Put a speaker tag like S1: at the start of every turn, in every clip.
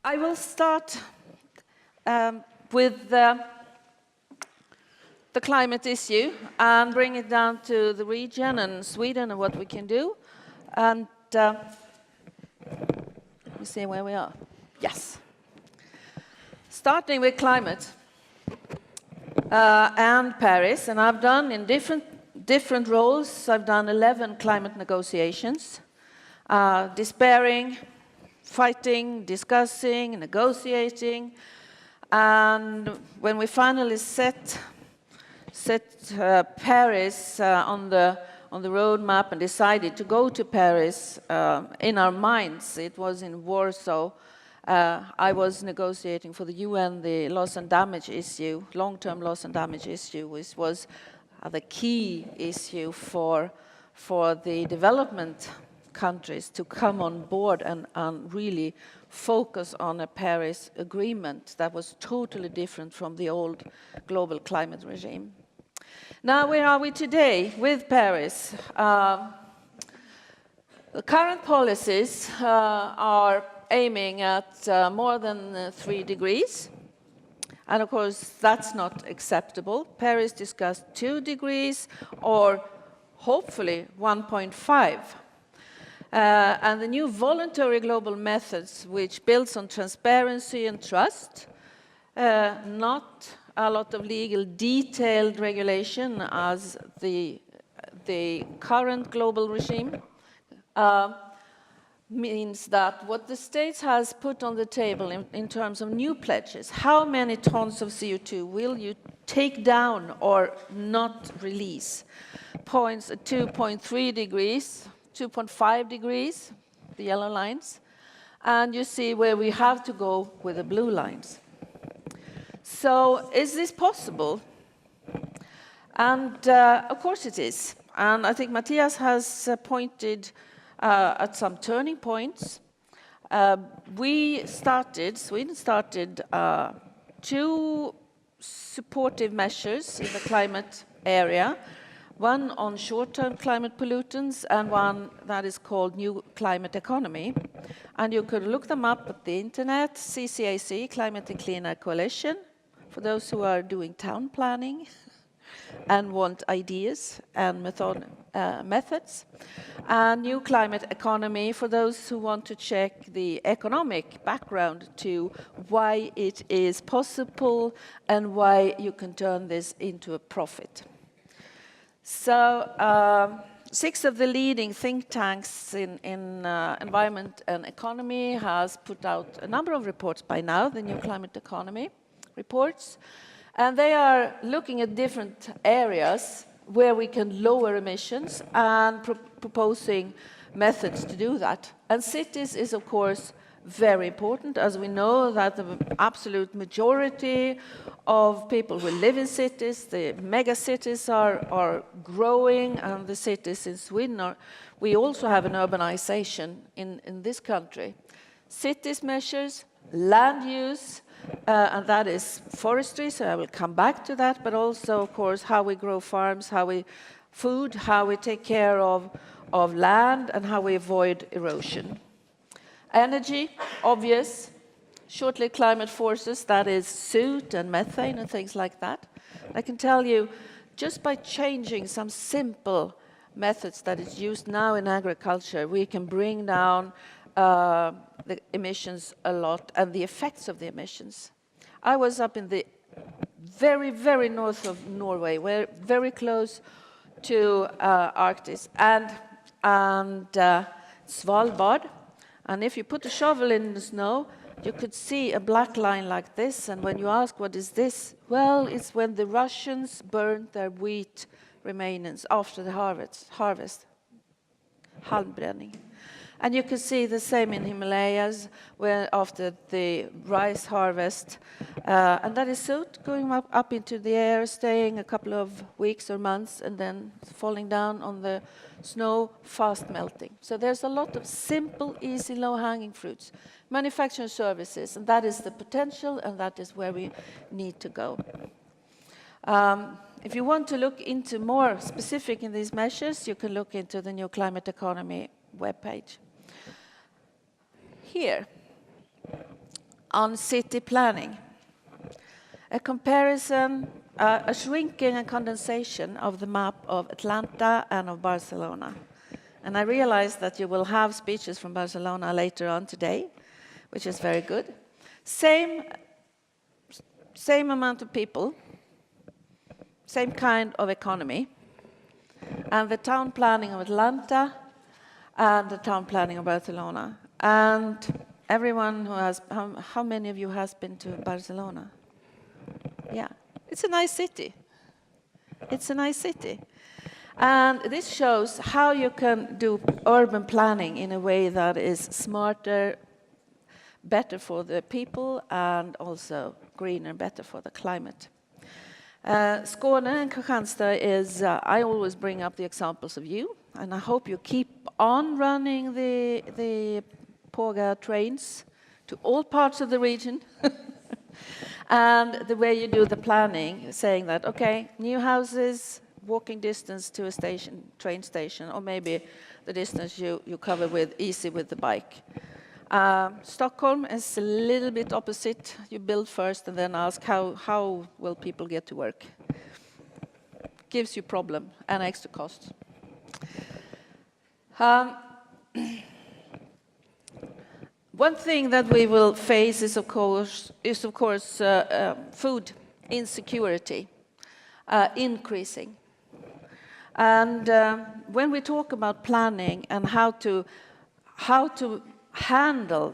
S1: I will start with the climate issue and bring it down to the region and Sweden and what we can do. And let me see where we are. Yes. Starting with climate and Paris, and I've done in different roles. I've done 11 climate negotiations, despairing, fighting, discussing, negotiating, and when we finally set Paris on the roadmap and decided to go to Paris, in our minds, it was in Warsaw. I was negotiating for the UN the loss and damage issue, long-term loss and damage issue, which was the key issue for the development countries to come on board and really focus on a Paris agreement that was totally different from the old global climate regime. Now, where are we today with Paris? The current policies are aiming at more than 3 degrees. And of course, that's not acceptable. Paris discussed 2 degrees or hopefully 1.5. And the new voluntary global methods, which builds on transparency and trust, not a lot of legal detailed regulation as the current global regime, means that what the states has put on the table in terms of new pledges, how many tons of CO2 will you take down or not release? Points at 2.3 degrees, 2.5 degrees, the yellow lines, and you see where we have to go with the blue lines. So is this possible? And of course it is. And I think Matthias has pointed at some turning points. Sweden started 2 supportive measures in the climate area, one on short-term climate pollutants and one that is called New Climate Economy. And you could look them up at the internet, CCAC, Climate and Clean Air Coalition, for those who are doing town planning and want ideas and methods. And New Climate Economy for those who want to check the economic background to why it is possible and why you can turn this into a profit. So 6 of the leading think tanks in environment and economy has put out a number of reports by now, the New Climate Economy reports. And they are looking at different areas where we can lower emissions and proposing methods to do that. And cities is, of course, very important, as we know that the absolute majority of people who live in cities, the mega cities are growing, and the cities in Sweden we also have an urbanization in this country. Cities measures, land use, and that is forestry, so I will come back to that, but also, of course, how we grow farms, how we take care of land, and how we avoid erosion. Energy, obvious. Short-lived climate forces, that is soot and methane and things like that. I can tell you, just by changing some simple methods that is used now in agriculture, we can bring down the emissions a lot and the effects of the emissions. I was up in the very, very north of Norway, very close to Arctic and Svalbard. And if you put a shovel in the snow, you could see a black line like this. And when you ask, what is this? Well, it's when the Russians burned their wheat remains after the harvest. Halmbränning. And you can see the same in Himalayas, where after the rice harvest, and that is soot going up into the air, staying a couple of weeks or months, and then falling down on the snow, fast melting. So there's a lot of simple, easy, low-hanging fruits. Manufacturing services, and that is the potential, and that is where we need to go. If you want to look into more specific in these measures, you can look into the New Climate Economy webpage. Here, on city planning. A comparison, a shrinking and condensation of the map of Atlanta and of Barcelona. And I realize that you will have speeches from Barcelona later on today, which is very good. Same amount of people, same kind of economy, and the town planning of Atlanta and the town planning of Barcelona. And everyone who has, how many of you has been to Barcelona? Yeah, it's a nice city. It's a nice city. And this shows how you can do urban planning in a way that is smarter, better for the people, and also greener, better for the climate. Skåne and Kristianstad is, I always bring up the examples of you, and I hope you keep on running the Påga trains to all parts of the region. And the way you do the planning, saying that, okay, new houses, walking distance to a station, train station, or maybe the distance you cover with easy with the bike. Stockholm is a little bit opposite. You build first and then ask how will people get to work. Gives you problem and extra cost. One thing that we will face is of course food insecurity increasing. And when we talk about planning and how to handle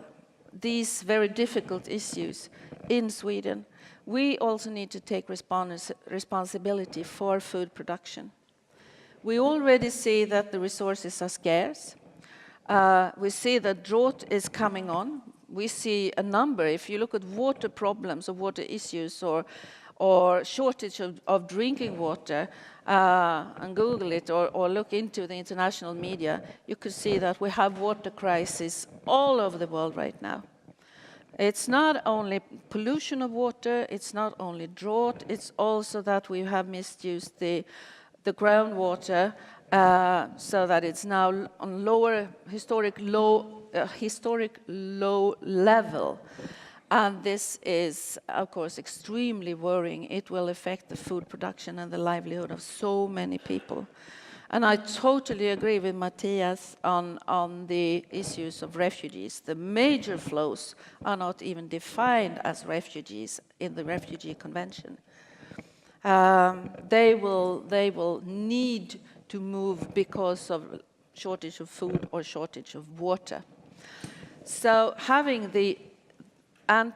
S1: these very difficult issues in Sweden, we also need to take responsibility for food production. We already see that the resources are scarce. We see that drought is coming on. We see a number, if you look at water problems or water issues or shortage of drinking water, and Google it or look into the international media, you could see that we have water crisis all over the world right now. It's not only pollution of water, it's not only drought, it's also that we have misused the groundwater so that it's now on lower historic low level. And this is, of course, extremely worrying. It will affect the food production and the livelihood of so many people. And I totally agree with Matthias on the issues of refugees. The major flows are not even defined as refugees in the Refugee Convention. They will need to move because of shortage of food or shortage of water. So and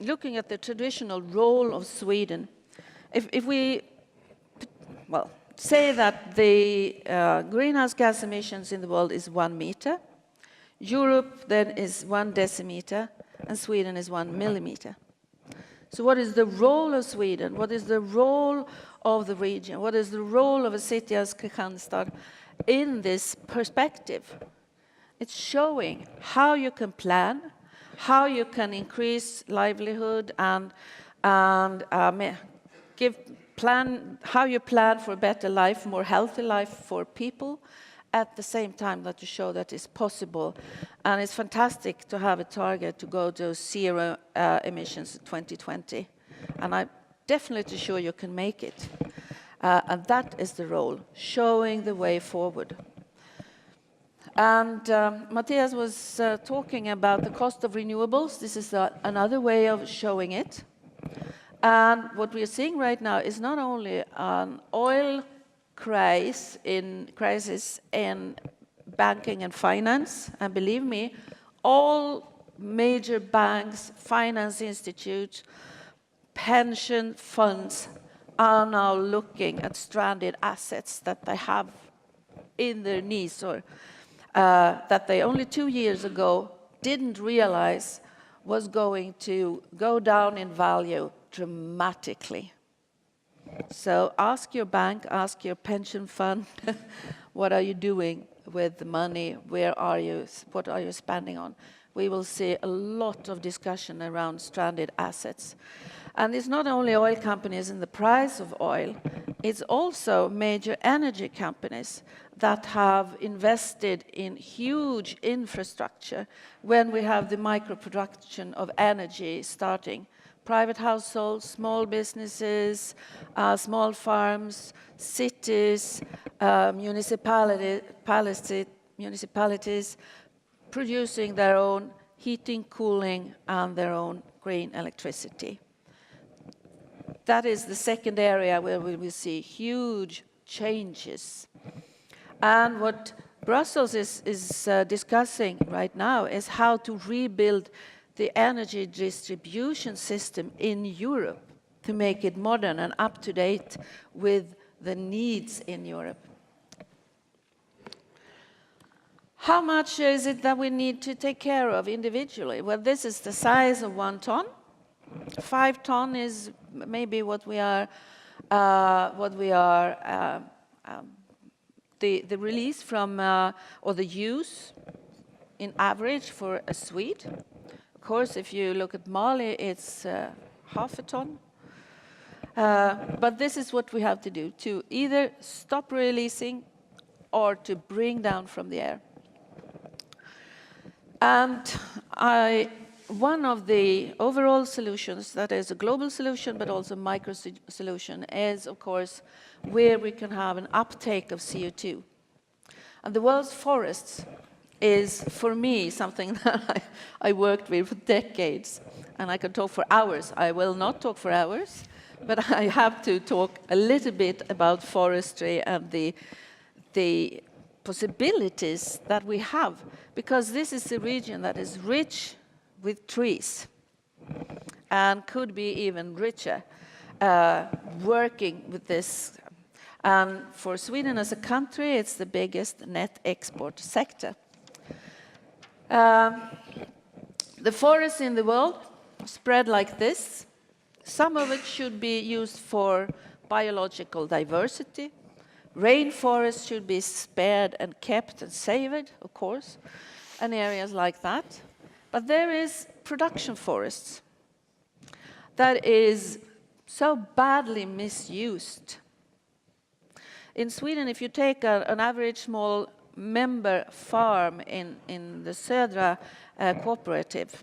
S1: looking at the traditional role of Sweden, if we, well, say that the greenhouse gas emissions in the world is 1 meter, Europe then is 1 decimeter, and Sweden is 1 millimeter. So what is the role of Sweden? What is the role of the region? What is the role of a city as Kristianstad in this perspective? It's showing how you can plan, how you can increase livelihood and how you plan for a better life, more healthy life for people, at the same time that you show that it's possible. And it's fantastic to have a target to go to zero emissions in 2020. And I'm definitely sure you can make it. And that is the role, showing the way forward. And Matthias was talking about the cost of renewables. This is another way of showing it. And what we are seeing right now is not only an oil crisis in banking and finance, and believe me, all major banks, finance institutes, pension funds are now looking at stranded assets that they have in their knees or that they only 2 years ago didn't realize was going to go down in value dramatically. So ask your bank, ask your pension fund, what are you doing with the money? Where are you? What are you spending on? We will see a lot of discussion around stranded assets. And it's not only oil companies and the price of oil, it's also major energy companies that have invested in huge infrastructure when we have the micro-production of energy starting. Private households, small businesses, small farms, cities, municipalities producing their own heating, cooling, and their own green electricity. That is the second area where we will see huge changes. And what Brussels is discussing right now is how to rebuild the energy distribution system in Europe to make it modern and up to date with the needs in Europe. How much is it that we need to take care of individually? Well, this is the size of 1 ton. 5 ton is maybe what we are, the release from, or the use in average for a Swede. Of course, if you look at Mali, it's half a ton. But this is what we have to do, to either stop releasing or to bring down from the air. And one of the overall solutions, that is a global solution, but also micro solution, is, of course, where we can have an uptake of CO2. And the world's forests is, for me, something that I worked with for decades. And I can talk for hours. I will not talk for hours, but I have to talk a little bit about forestry and the possibilities that we have, because this is a region that is rich with trees and could be even richer working with this. And for Sweden as a country, it's the biggest net export sector. The forests in the world spread like this. Some of it should be used for biological diversity. Rainforests should be spared and kept and saved, of course, and areas like that. But there is production forests that is so badly misused. In Sweden, if you take an average small member farm in the Södra cooperative,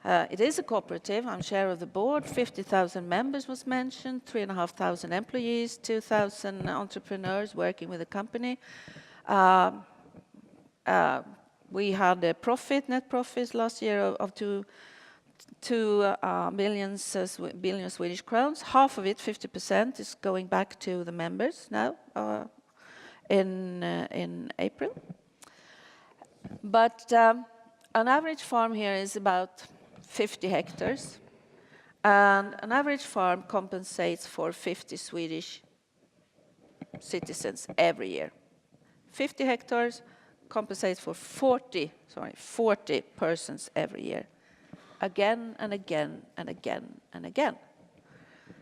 S1: it is a cooperative, I'm chair of the board, 50,000 members was mentioned, 3,500 employees, 2,000 entrepreneurs working with the company. We had a net profit last year of 2 billion Swedish crowns. Half of it, 50%, is going back to the members now in April. But an average farm here is about 50 hectares, and an average farm compensates for 50 Swedish citizens every year. 50 hectares compensates for 40 persons every year, again and again and again and again.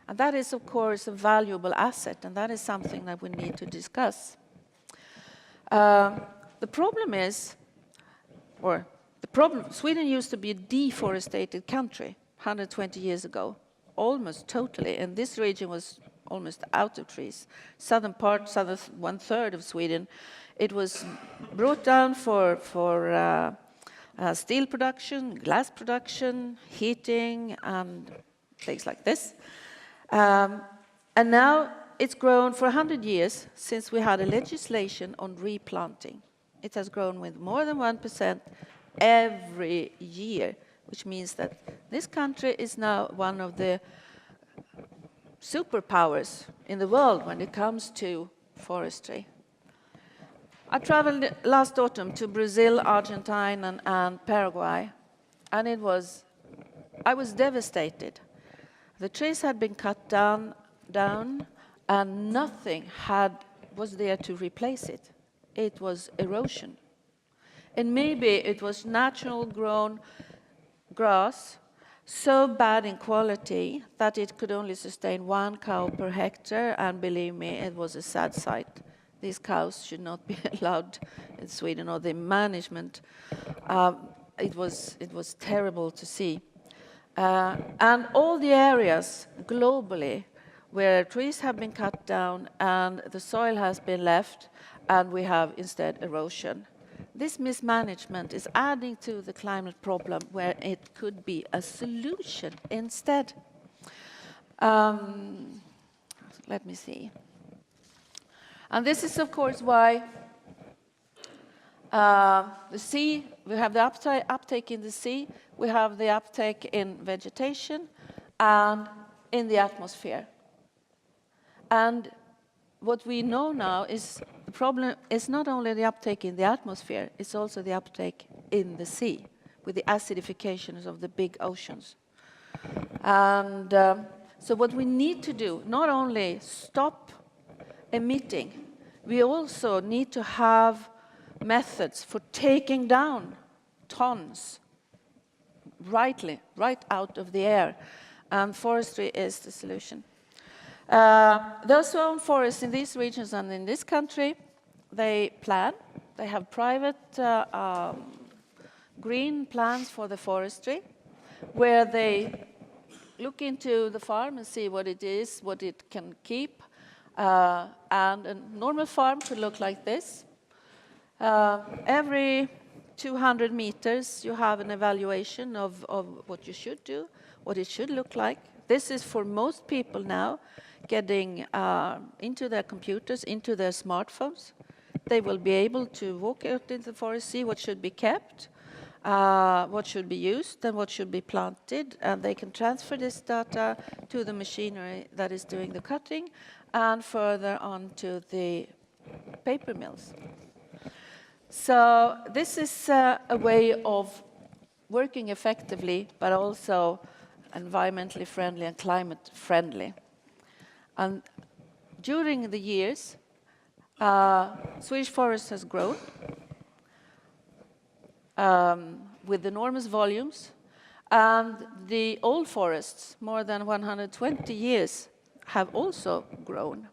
S1: And that is, of course, a valuable asset, and that is something that we need to discuss. The problem is, Sweden used to be a deforested country 120 years ago, almost totally, and this region was almost out of trees. Southern 1/3 of Sweden, it was brought down for steel production, glass production, heating, and things like this. And now it's grown for 100 years since we had a legislation on replanting. It has grown with more than 1% every year, which means that this country is now one of the superpowers in the world when it comes to forestry. I traveled last autumn to Brazil, Argentina, and Paraguay, and I was devastated. The trees had been cut down, and nothing was there to replace it. It was erosion. And maybe it was natural grown grass, so bad in quality that it could only sustain 1 cow per hectare, and believe me, it was a sad sight. These cows should not be allowed in Sweden, or the management. It was terrible to see. And all the areas globally where trees have been cut down and the soil has been left and we have instead erosion. This mismanagement is adding to the climate problem where it could be a solution instead. Let me see. And this is, of course, why the sea, we have the uptake in the sea, we have the uptake in vegetation and in the atmosphere. And what we know now is the problem is not only the uptake in the atmosphere, it's also the uptake in the sea with the acidifications of the big oceans. And so what we need to do, not only stop emitting, we also need to have methods for taking down tons right out of the air. And forestry is the solution. Those who own forests in these regions and in this country, they plan. They have private green plans for the forestry, where they look into the farm and see what it is, what it can keep. And a normal farm could look like this. Every 200 meters, you have an evaluation of what you should do, what it should look like. This is for most people now getting into their computers, into their smartphones. They will be able to walk out into the forest, see what should be kept, what should be used, and what should be planted. And they can transfer this data to the machinery that is doing the cutting and further on to the paper mills. So this is a way of working effectively, but also environmentally friendly and climate friendly. And during the years, Swedish forest has grown with enormous volumes, and the old forests, more than 120 years, have also grown.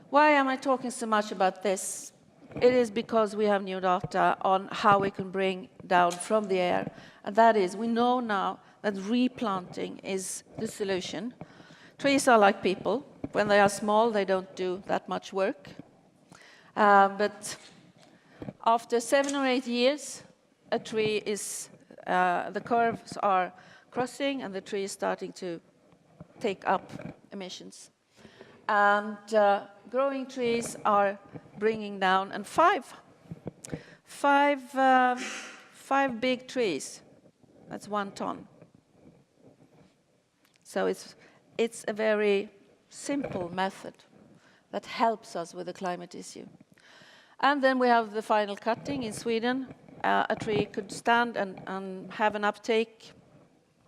S1: Why am I talking so much about this? It is because we have new data on how we can bring down from the air, and that is, we know now that replanting is the solution. Trees are like people. When they are small, they don't do that much work. But after 7 or 8 years, a tree is, the curves are crossing and the tree is starting to take up emissions. And growing trees are bringing down, and five big trees, that's 1 ton. So it's a very simple method that helps us with the climate issue. And then we have the final cutting in Sweden. A tree could stand and have an uptake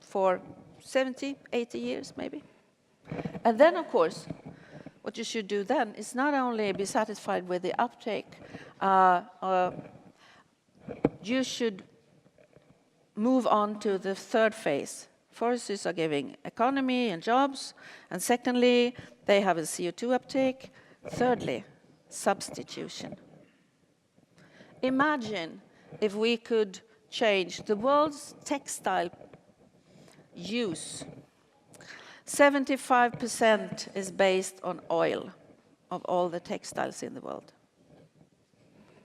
S1: for 70, 80 years maybe. And then, of course, what you should do then is not only be satisfied with the uptake, you should move on to the third phase. Forests are giving economy and jobs, and secondly, they have a CO2 uptake. Thirdly, substitution. Imagine if we could change the world's textile use. 75% is based on oil of all the textiles in the world.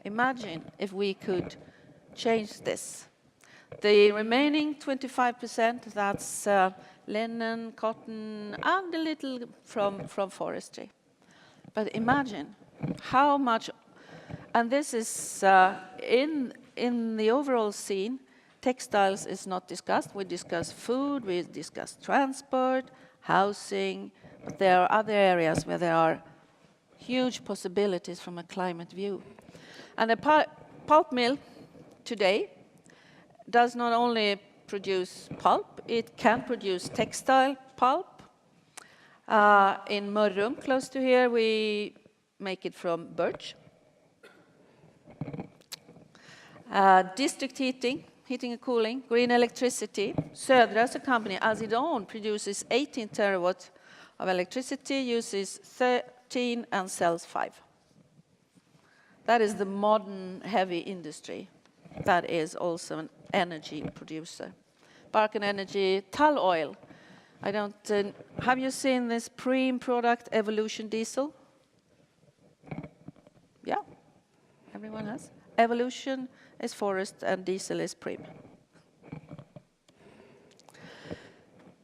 S1: Imagine if we could change this. The remaining 25%, that's linen, cotton, and a little from forestry. But imagine how much, and this is in the overall scene, textiles is not discussed. We discuss food, we discuss transport, housing, but there are other areas where there are huge possibilities from a climate view. And a pulp mill today does not only produce pulp, it can produce textile pulp. In Mörrum, close to here, we make it from birch. District heating and cooling, green electricity. Södra as a company, as its own, produces 18 terawatt of electricity, uses 13 and sells 5. That is the modern heavy industry. That is also an energy producer. Barken Energy, tall oil. I don't, have you seen this Preem product, Evolution Diesel? Yeah, everyone has. Evolution is forest and diesel is Preem.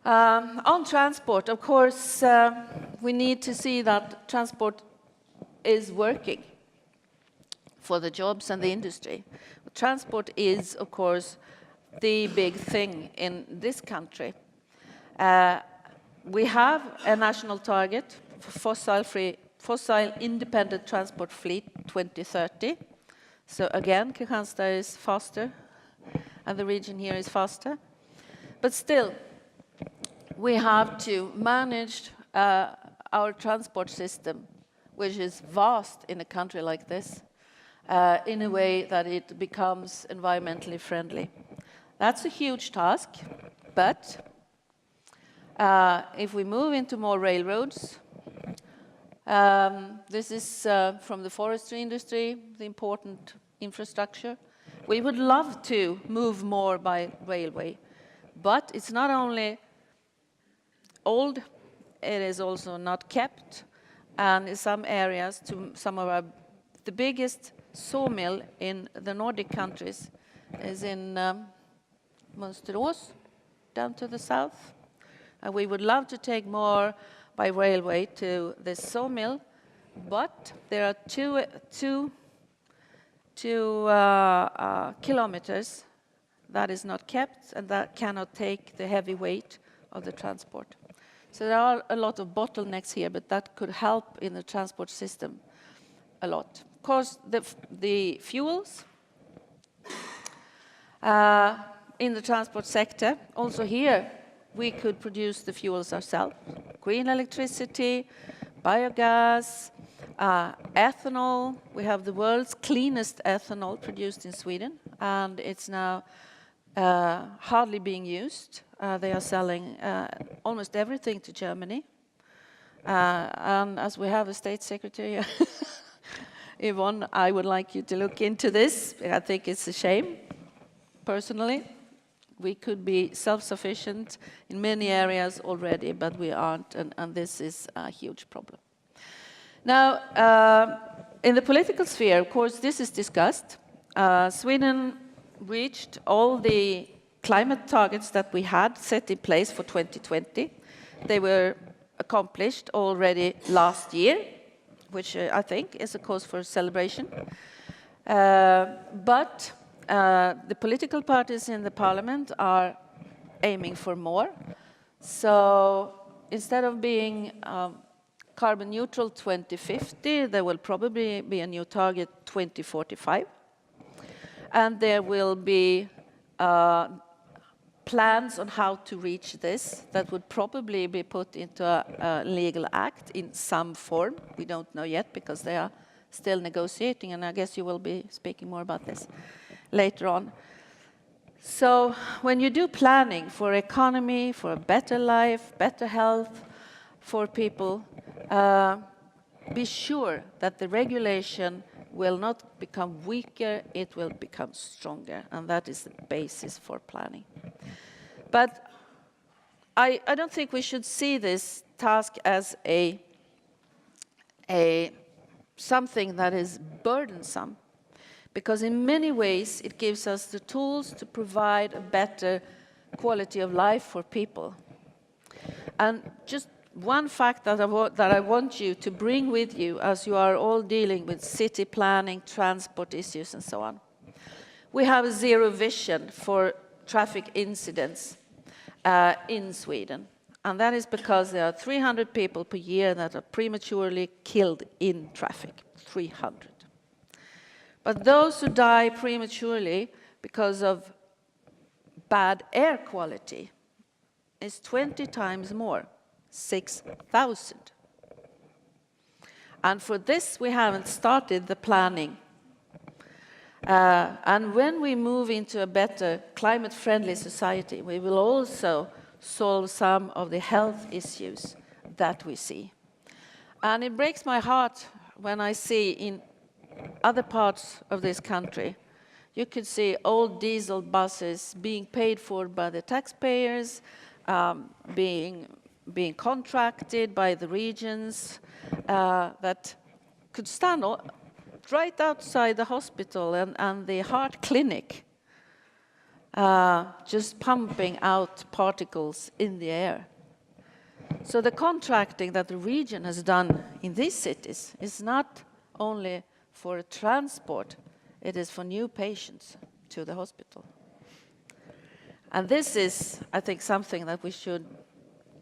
S1: On transport, of course, we need to see that transport is working for the jobs and the industry. Transport is, of course, the big thing in this country. We have a national target for fossil-independent transport fleet 2030. So again, Kristianstad is faster, and the region here is faster. But still, we have to manage our transport system, which is vast in a country like this, in a way that it becomes environmentally friendly. That's a huge task, but if we move into more railroads, this is from the forestry industry, the important infrastructure. We would love to move more by railway, but it's not only old, it is also not kept, and in some areas, the biggest sawmill in the Nordic countries is in Mönsterås, down to the south. And we would love to take more by railway to this sawmill, but there are two kilometers that is not kept and that cannot take the heavy weight of the transport. So there are a lot of bottlenecks here, but that could help in the transport system a lot. Of course, the fuels in the transport sector, also here we could produce the fuels ourselves. Green electricity, biogas, ethanol. We have the world's cleanest ethanol produced in Sweden, and it's now hardly being used. They are selling almost everything to Germany. And as we have a state secretary, Yvonne, I would like you to look into this. I think it's a shame, personally. We could be self-sufficient in many areas already, but we aren't, and this is a huge problem. Now, in the political sphere, of course, this is discussed. Sweden reached all the climate targets that we had set in place for 2020. They were accomplished already last year, which I think is a cause for celebration. But the political parties in the parliament are aiming for more. So instead of being carbon neutral 2050, there will probably be a new target 2045. And there will be plans on how to reach this that would probably be put into a legal act in some form. We don't know yet because they are still negotiating, and I guess you will be speaking more about this later on. So when you do planning for economy, for a better life, better health for people, be sure that the regulation will not become weaker, it will become stronger, and that is the basis for planning. But I don't think we should see this task as something that is burdensome, because in many ways it gives us the tools to provide a better quality of life for people. And just one fact that I want you to bring with you as you are all dealing with city planning, transport issues and so on. We have a zero vision for traffic incidents in Sweden. And that is because there are 300 people per year that are prematurely killed in traffic, 300. But those who die prematurely because of bad air quality is 20 times more, 6,000. And for this, we haven't started the planning. And when we move into a better climate-friendly society, we will also solve some of the health issues that we see. And it breaks my heart when I see in other parts of this country You could see old diesel buses being paid for by the taxpayers, being contracted by the regions that could stand right outside the hospital and the heart clinic, just pumping out particles in the air. So the contracting that the region has done in these cities is not only for transport, it is for new patients to the hospital. And this is, I think, something that we should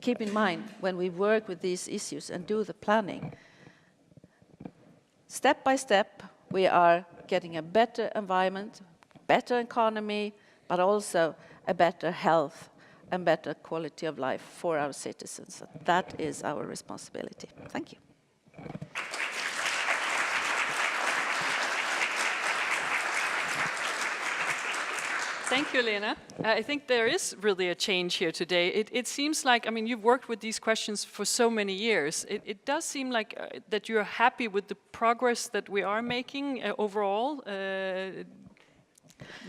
S1: keep in mind when we work with these issues and do the planning. Step by step, we are getting a better environment, better economy, but also a better health and better quality of life for our citizens. That is our responsibility. Thank you.
S2: Thank you, Lena. I think there is really a change here today. It seems like, I mean, you've worked with these questions for so many years. It does seem like that you're happy with the progress that we are making overall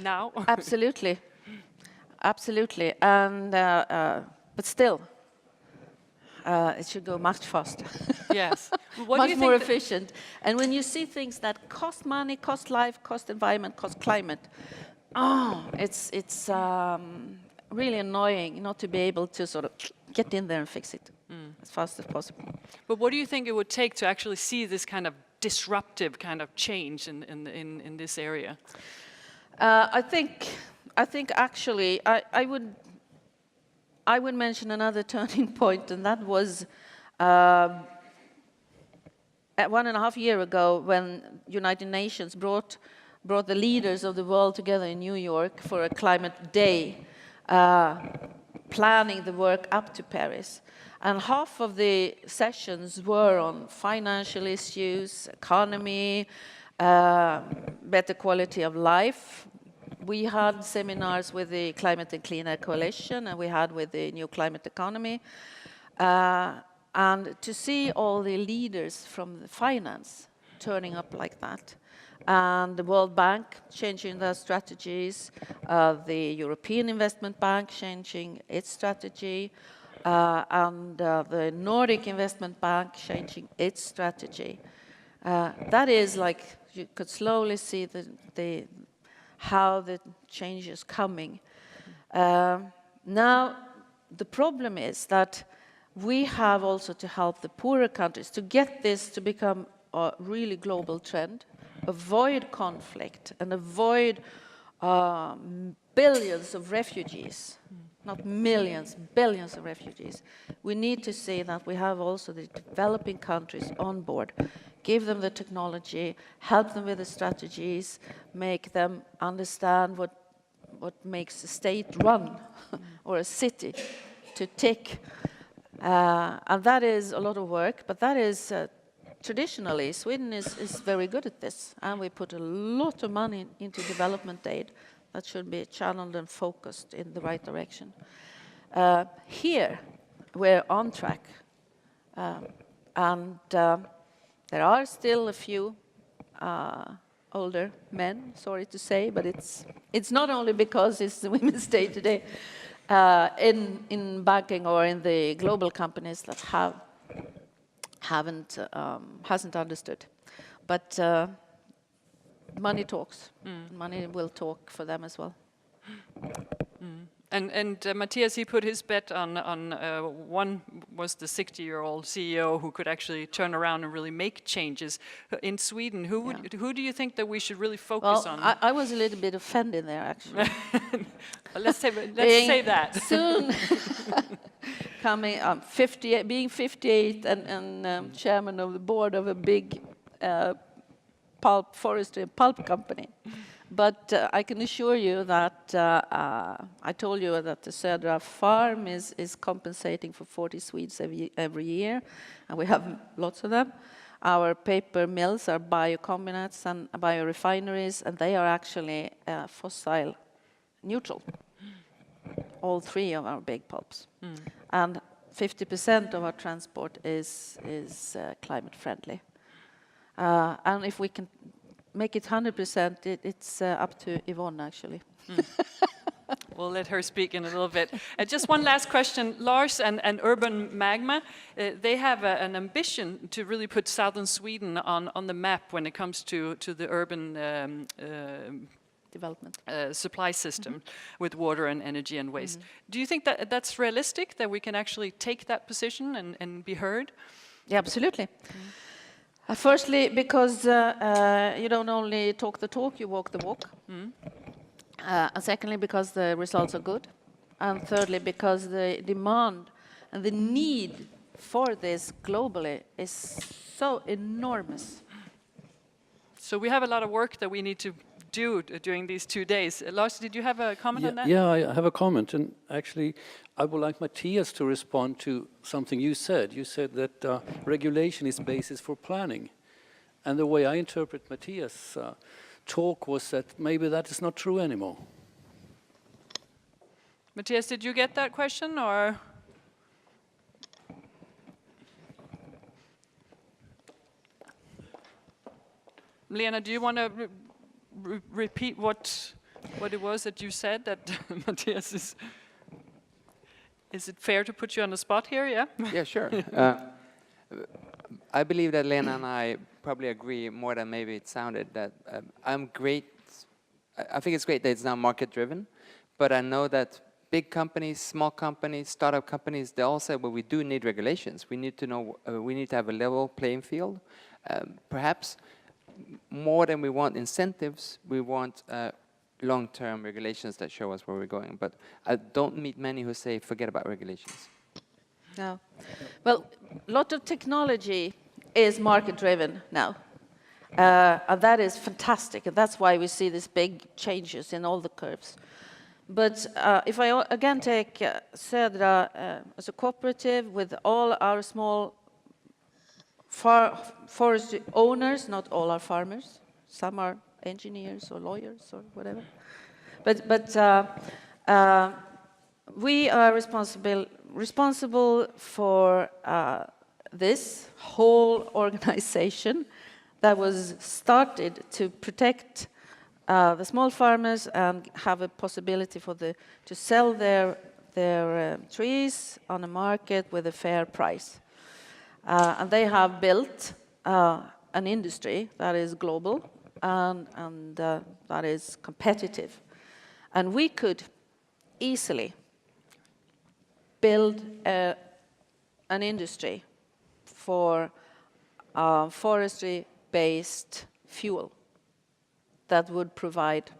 S2: now.
S1: Absolutely. Absolutely. And, but still, it should go much faster.
S2: Yes.
S1: Much more efficient. And when you see things that cost money, cost life, cost environment, cost climate, it's really annoying not to be able to sort of get in there and fix it as fast as possible.
S2: But what do you think it would take to actually see this kind of disruptive kind of change in this area?
S1: I think actually I would mention another turning point, and that was 1.5 years ago when United Nations brought the leaders of the world together in New York for a climate day, planning the work up to Paris. And half of the sessions were on financial issues, economy, better quality of life. We had seminars with the Climate and Clean Air Coalition, and we had with the New Climate Economy. And to see all the leaders from the finance turning up like that, and the World Bank changing their strategies, the European Investment Bank changing its strategy, and the Nordic Investment Bank changing its strategy. That is like, you could slowly see how the change is coming. Now, the problem is that we have also to help the poorer countries to get this to become a really global trend, avoid conflict, and avoid billions of refugees, not millions, billions of refugees. We need to see that we have also the developing countries on board, give them the technology, help them with the strategies, make them understand what makes a state run or a city to tick. And that is a lot of work, but that is traditionally, Sweden is very good at this, and we put a lot of money into development aid that should be channeled and focused in the right direction. Here, we're on track, and there are still a few older men, sorry to say, but it's not only because it's the Women's Day today, in banking or in the global companies that hasn't understood. But money talks. Money will talk for them as well.
S2: And Matthias, he put his bet on one was the 60-year-old CEO who could actually turn around and really make changes. In Sweden, who do you think that we should really focus on?
S1: I was a little bit offended there, actually.
S2: let's say that.
S1: Soon coming, being 58 and chairman of the board of a big forestry and pulp company. But I can assure you that I told you that the Södra farm is compensating for 40 Swedes every year, and we have lots of them. Our paper mills are biocombinates and biorefineries, and they are actually fossil neutral. All three of our big pulps. And 50% of our transport is climate friendly. And if we can make it 100%, it's up to Yvonne, actually.
S2: We'll let her speak in a little bit. Just one last question. Lars and Urban Magma, they have an ambition to really put southern Sweden on the map when it comes to the urban
S1: Development.
S2: Supply system with water and energy and waste. Do you think that that's realistic, that we can actually take that position and be heard?
S1: Yeah, absolutely. Firstly, because you don't only talk the talk, you walk the walk. And secondly, because the results are good. And thirdly, because the demand and the need for this globally is so enormous.
S2: So we have a lot of work that we need to do during these 2 days. Lars, did you have a comment on that?
S3: Yeah, I have a comment, and actually I would like Matthias to respond to something you said. You said that regulation is basis for planning, and the way I interpret Matthias' talk was that maybe that is not true anymore.
S2: Matthias, did you get that question, or? Lena, do you want to repeat what it was that you said, that Matthias is... Is it fair to put you on the spot here, yeah?
S4: Yeah, sure. I believe that Lena and I probably agree more than maybe it sounded, that I think it's great that it's now market-driven, but I know that big companies, small companies, startup companies, they all say, well, we do need regulations. We need to know, we need to have a level playing field. Perhaps more than we want incentives, we want long-term regulations that show us where we're going. But I don't meet many who say, forget about regulations.
S1: No. Well, a lot of technology is market-driven now. And that is fantastic. And that's why we see these big changes in all the curves. But if I again take Södra as a cooperative with all our small forestry owners, not all are farmers. Some are engineers or lawyers or whatever. But we are responsible for this whole organization that was started to protect the small farmers and have a possibility for to sell their trees on a market with a fair price. And they have built an industry that is global and that is competitive. And we could easily build an industry for forestry-based fuel that would provide,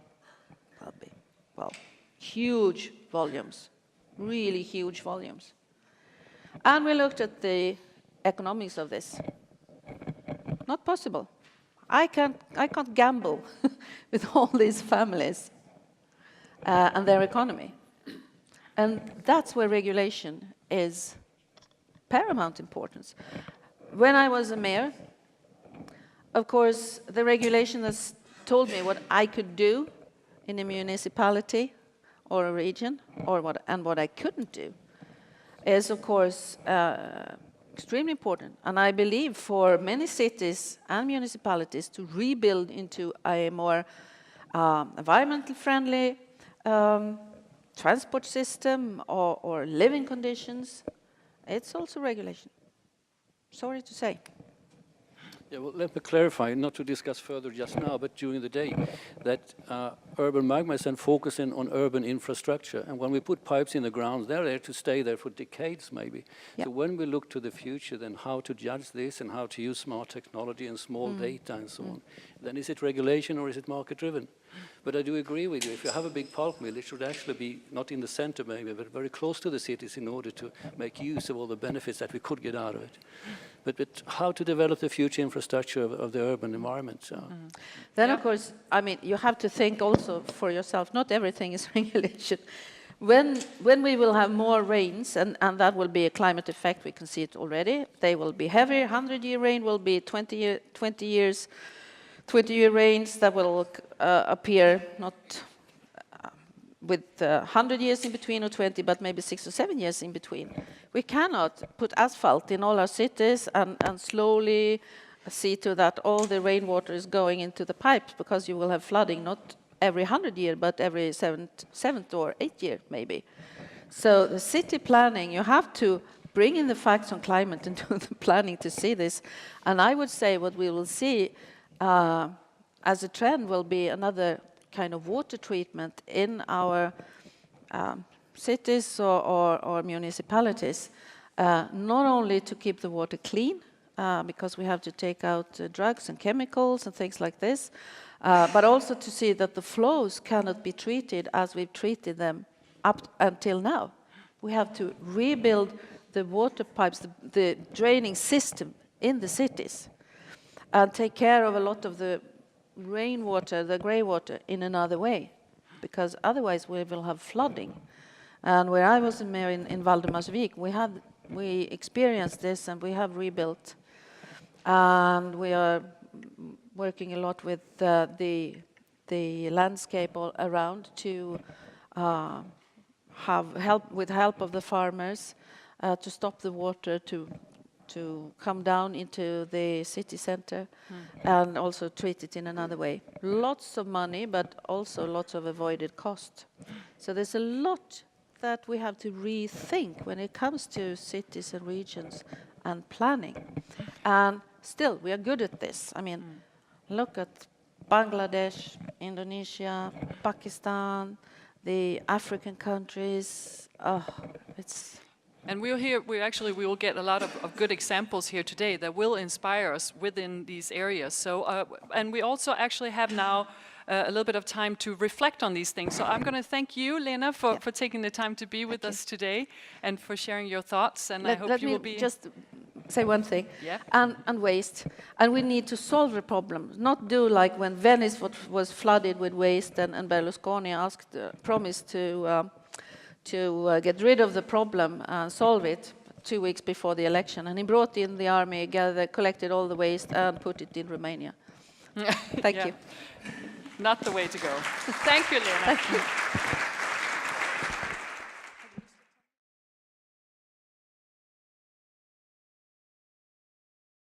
S1: well, huge volumes, really huge volumes. And we looked at the economics of this. Not possible. I can't gamble with all these families and their economy. And that's where regulation is paramount importance. When I was a mayor, of course, the regulation has told me what I could do in a municipality or a region, or what I couldn't do, is of course extremely important. And I believe for many cities and municipalities to rebuild into a more environmental friendly transport system or living conditions, it's also regulation. Sorry to say.
S3: Yeah, well, let me clarify, not to discuss further just now, but during the day, that Urban Magma is then focusing on urban infrastructure. And when we put pipes in the ground, they're there to stay there for decades, maybe. Yep. So when we look to the future, then how to judge this and how to use smart technology and small data and so on, then is it regulation or is it market-driven? But I do agree with you. If you have a big pulp mill, it should actually be not in the center maybe, but very close to the cities in order to make use of all the benefits that we could get out of it. But how to develop the future infrastructure of the urban environment. So.
S1: Then, of course, I mean, you have to think also for yourself. Not everything is regulation. When we will have more rains, and that will be a climate effect, we can see it already. They will be heavier. 100-year rain will be 20-year rains that will appear not with 100 years in between or 20, but maybe 6 or 7 years in between. We cannot put asphalt in all our cities and slowly see to that all the rainwater is going into the pipes, because you will have flooding not every 100 years, but every seventh or 8th year, maybe. So the city planning, you have to bring in the facts on climate into the planning to see this. And I would say what we will see as a trend will be another kind of water treatment in our cities or municipalities, not only to keep the water clean, because we have to take out drugs and chemicals and things like this, but also to see that the flows cannot be treated as we've treated them up until now. We have to rebuild the water pipes, the draining system in the cities, and take care of a lot of the rainwater, the grey water, in another way, because otherwise we will have flooding. And where I was in mayor in Valdemarsvik, we experienced this, and we have rebuilt, and we are working a lot with the landscape all around to have help of the farmers to stop the water to come down into the city center, and also treat it in another way. Lots of money, but also lots of avoided cost. So there's a lot that we have to rethink when it comes to cities and regions and planning. And still, we are good at this. I mean, look at Bangladesh, Indonesia, Pakistan, the African countries. It's...
S2: And we will get a lot of good examples here today that will inspire us within these areas. So, and we also actually have now a little bit of time to reflect on these things. So I'm going to thank you, Lena, for taking the time to be with us today and for sharing your thoughts. And I hope you will be...
S1: Just say one thing.
S2: Yeah.
S1: And waste. And we need to solve the problem, not do like when Venice was flooded with waste, and Berlusconi promised to get rid of the problem and solve it 2 weeks before the election. And he brought in the army, collected all the waste and put it in Romania. Thank you.
S2: Not the way to go. Thank you, Lena.
S1: Thank you.